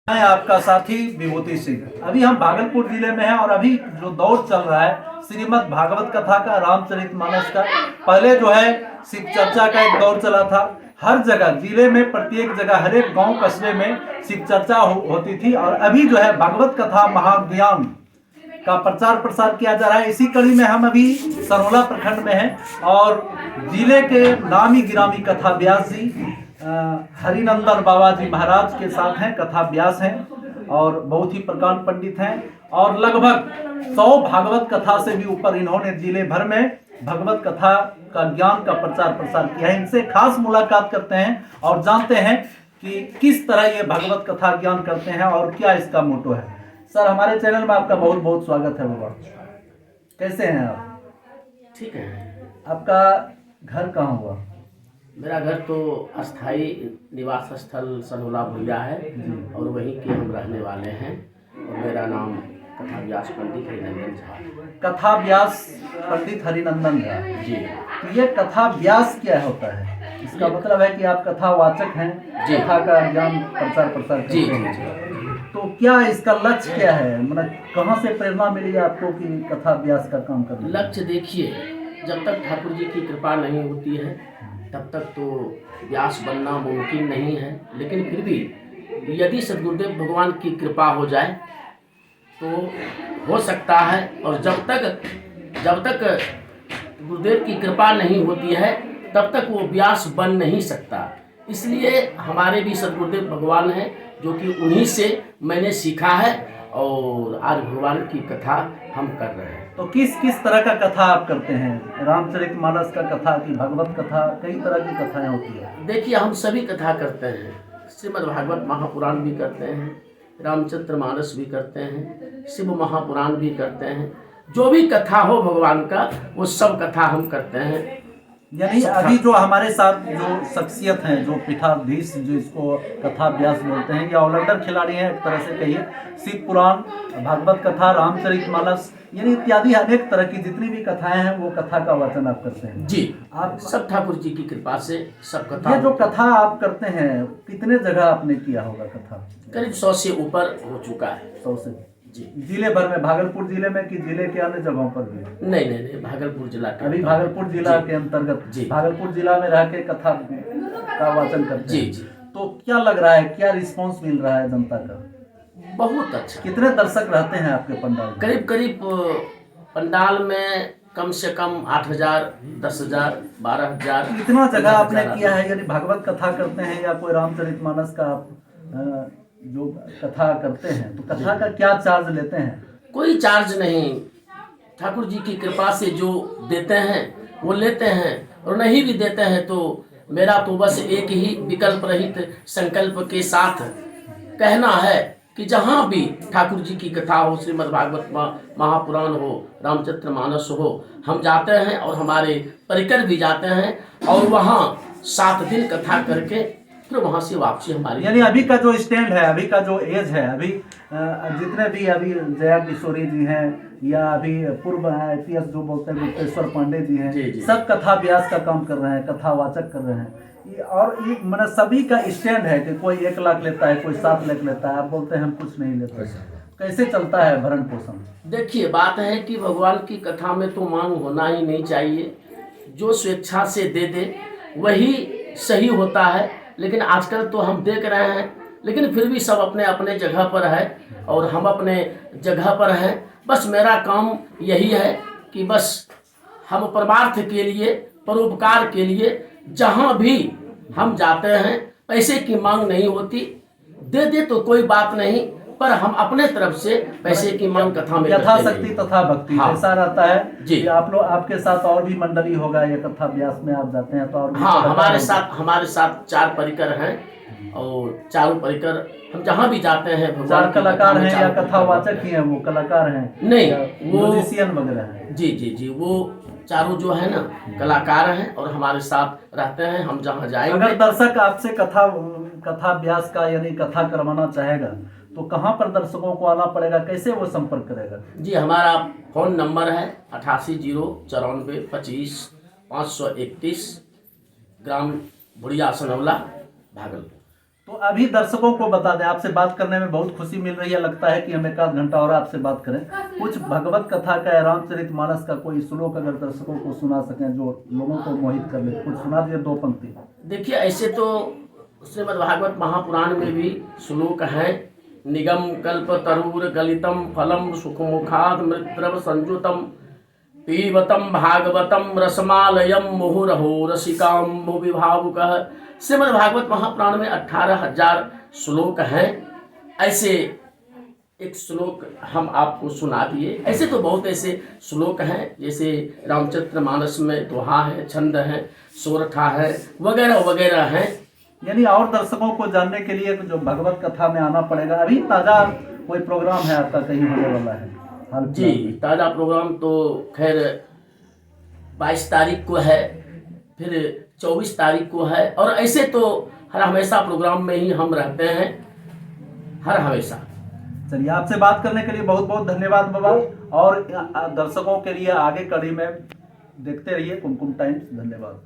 मैं आपका साथी विभूति सिंह। अभी हम भागलपुर जिले में हैं और अभी जो दौर चल रहा है श्रीमद् भागवत कथा का, रामचरितमानस का। पहले जो है शिव चर्चा का एक दौर चला था। हर जगह जिले में, प्रत्येक जगह, हर एक गांव कस्बे में शिव चर्चा होती थी। और अभी जो है भागवत कथा महाज्ञान का प्रचार प्रसार किया जा रहा है। इसी कड़ी में हम अभी सरोला प्रखंड में हैं और जिले के नामी गिरामी कथा व्यास जी हरिनंदन बाबा जी महाराज के साथ हैं, कथा व्यास हैं और बहुत ही प्रकांड पंडित हैं। और लगभग 100 भागवत कथा से भी ऊपर इन्होंने जिले भर में भगवत कथा का ज्ञान का प्रचार प्रसार किया है। इनसे खास मुलाकात करते हैं और जानते हैं कि किस तरह ये भगवत कथा ज्ञान करते हैं और क्या इसका मोटो है। सर, हमारे चैनल में आपका बहुत बहुत स्वागत है। बाबा, कैसे हैं आप? ठीक है। आपका घर कहाँ हुआ? मेरा घर तो अस्थाई निवास स्थल सरोला भुइया है और वहीं के हम रहने वाले हैं। और मेरा नाम कथा व्यास पंडित हरिनंदन झा। कथा व्यास पंडित हरिनंदन झा जी। तो ये कथा व्यास क्या होता है? इसका मतलब है कि आप कथावाचक हैं, कथा का ज्ञान प्रचार प्रसार करते हैं। तो क्या इसका लक्ष्य क्या है? मतलब कहाँ से प्रेरणा मिली आपको कि कथा व्यास का काम करना? लक्ष्य देखिए, जब तक ठाकुर जी की कृपा नहीं होती है तब तक तो व्यास बनना मुमकिन नहीं है। लेकिन फिर भी यदि सद्गुरुदेव भगवान की कृपा हो जाए तो हो सकता है। और जब तक गुरुदेव की कृपा नहीं होती है तब तक वो व्यास बन नहीं सकता। इसलिए हमारे भी सद्गुरुदेव भगवान हैं, जो कि उन्हीं से मैंने सीखा है और आज भगवान की कथा हम कर रहे हैं। तो किस किस तरह का कथा आप करते हैं? रामचरितमानस का कथा की भागवत कथा, कई तरह की कथाएं होती है। देखिए, हम सभी कथा करते हैं। श्रीमद् भागवत महापुराण भी करते हैं, रामचरितमानस भी करते हैं, शिव महापुराण भी करते हैं। जो भी कथा हो भगवान का, वो सब कथा हम करते हैं। यानी अभी जो हमारे साथ जो शख्सियत हैं, जो पीठाधीश, जो इसको कथा व्यास बोलते हैं, या ऑलराउंडर खिलाड़ी हैं एक तरह से कहिए। शिव पुराण, भागवत कथा, रामचरितमानस यानी इत्यादि अनेक तरह की जितनी भी कथाएं हैं वो कथा का वाचन आप करते हैं। जी, आप सब ठाकुर जी की कृपा से सब कथा। ये जो कथा आप करते हैं, कितने जगह आपने किया होगा कथा? करीब 100 से ऊपर हो चुका है। 100 से जी। जिले भर में, भागलपुर जिले में कि जिले के अन्य जगहों पर भी? नहीं, भागलपुर जिला के। अभी भागलपुर जिला के अंतर्गत भागलपुर जिला में रह के कथा का वाचन करते हैं। जी। तो क्या लग रहा है, क्या रिस्पांस मिल रहा है जनता का? बहुत अच्छा। कितने दर्शक रहते हैं आपके पंडाल में? करीब पंडाल में कम से कम 8,000, 10,000, 12,000। इतना जगह आपने किया है। यानी भागवत कथा करते हैं या कोई रामचरितमानस का आप जो कथा करते हैं, तो कथा का क्या चार्ज लेते हैं? कोई चार्ज नहीं। ठाकुर जी की कृपा से जो देते हैं वो लेते हैं, और नहीं भी देते हैं तो मेरा तो बस एक ही विकल्प रहित संकल्प के साथ कहना है कि जहाँ भी ठाकुर जी की कथा हो, श्रीमद् भागवत महापुराण हो, रामचरितमानस हो, हम जाते हैं और हमारे परिकर भी जाते हैं और वहाँ 7 दिन कथा करके फिर वहाँ से वापसी हमारी। यानी अभी का जो स्टैंड है, अभी का जो एज है, अभी जितने भी अभी जया किशोरी जी हैं या अभी पूर्व IPS जो बोलते हैं गुप्तेश्वर पांडे जी हैं, जी। सब कथा व्यास का काम कर रहे हैं, कथावाचक कर रहे हैं। और ये मतलब सभी का स्टैंड है कि कोई 1 लाख लेता है, कोई 7 लाख लेता है। आप बोलते हैं हम कुछ नहीं लेते। कैसे चलता है भरण पोषण? देखिए, बात है कि भगवान की कथा में तो मांग होना ही नहीं चाहिए। जो स्वेच्छा से दे दे वही सही होता है। लेकिन आजकल तो हम देख रहे हैं, लेकिन फिर भी सब अपने अपने जगह पर है और हम अपने जगह पर हैं। बस मेरा काम यही है कि बस हम परमार्थ के लिए, परोपकार के लिए जहाँ भी हम जाते हैं, पैसे की मांग नहीं होती। दे तो कोई बात नहीं, पर हम अपने तरफ से पैसे की मांग कथा में यथाशक्ति तथा भक्ति। हाँ। ऐसा रहता है जी। कि आप लोग, आपके साथ और भी मंडली होगा, ये कथा व्यास में आप जाते हैं तो और भी? हाँ, हमारे साथ 4 परिकर हैं और चारों परिकर हम जहाँ भी जाते हैं। 4 कलाकार हैं या कथावाचक ही हैं? वो कलाकार हैं? नहीं, वो म्यूजिशियन वगैरह हैं? जी, वो चारों जो है ना कलाकार हैं और हमारे साथ रहते हैं। हम जहाँ जाएंगे, अगर दर्शक आपसे कथा व्यास का यानी कथा करवाना चाहेगा तो कहाँ पर दर्शकों को आना पड़ेगा, कैसे वो संपर्क करेगा? जी, हमारा फ़ोन नंबर है 8809452531, ग्राम भुड़िया सनौला, भागलपुर। तो अभी दर्शकों को बता दें, आपसे बात करने में बहुत खुशी मिल रही है, लगता है कि हम एक आध घंटा और आपसे बात करें। कुछ भगवत कथा का, रामचरितमानस का कोई श्लोक अगर दर्शकों को सुना सकें जो लोगों को मोहित कर ले, कुछ सुना दीजिए, 2 पंक्ति। देखिए, ऐसे तो श्रीमद् भागवत महापुराण में भी श्लोक हैं। निगम कल्प तरूर गलितम फलम सुखमुखाद मृत्रव संयुतम पीबतम भागवतम रसमालयम मुहुरहो रसिकाम्बु विभावुकः। श्रीमद् भागवत महापुराण में 18,000 श्लोक हैं। ऐसे एक श्लोक हम आपको सुना दिए। ऐसे तो बहुत ऐसे श्लोक हैं, जैसे रामचरितमानस में दोहा है, छंद है, सोरठा है, वगैरह वगैरह हैं। यानी और दर्शकों को जानने के लिए जो भगवत कथा में आना पड़ेगा। अभी ताजा कोई प्रोग्राम है आपका कहीं होने वाला है? हाल जी, ताज़ा प्रोग्राम तो खैर 22 तारीख को है, फिर 24 तारीख को है, और ऐसे तो हर हमेशा प्रोग्राम में ही हम रहते हैं, हर हमेशा। चलिए, आपसे बात करने के लिए बहुत बहुत धन्यवाद बाबा, और दर्शकों के लिए आगे कड़ी में देखते रहिए कुमकुम टाइम्स। धन्यवाद।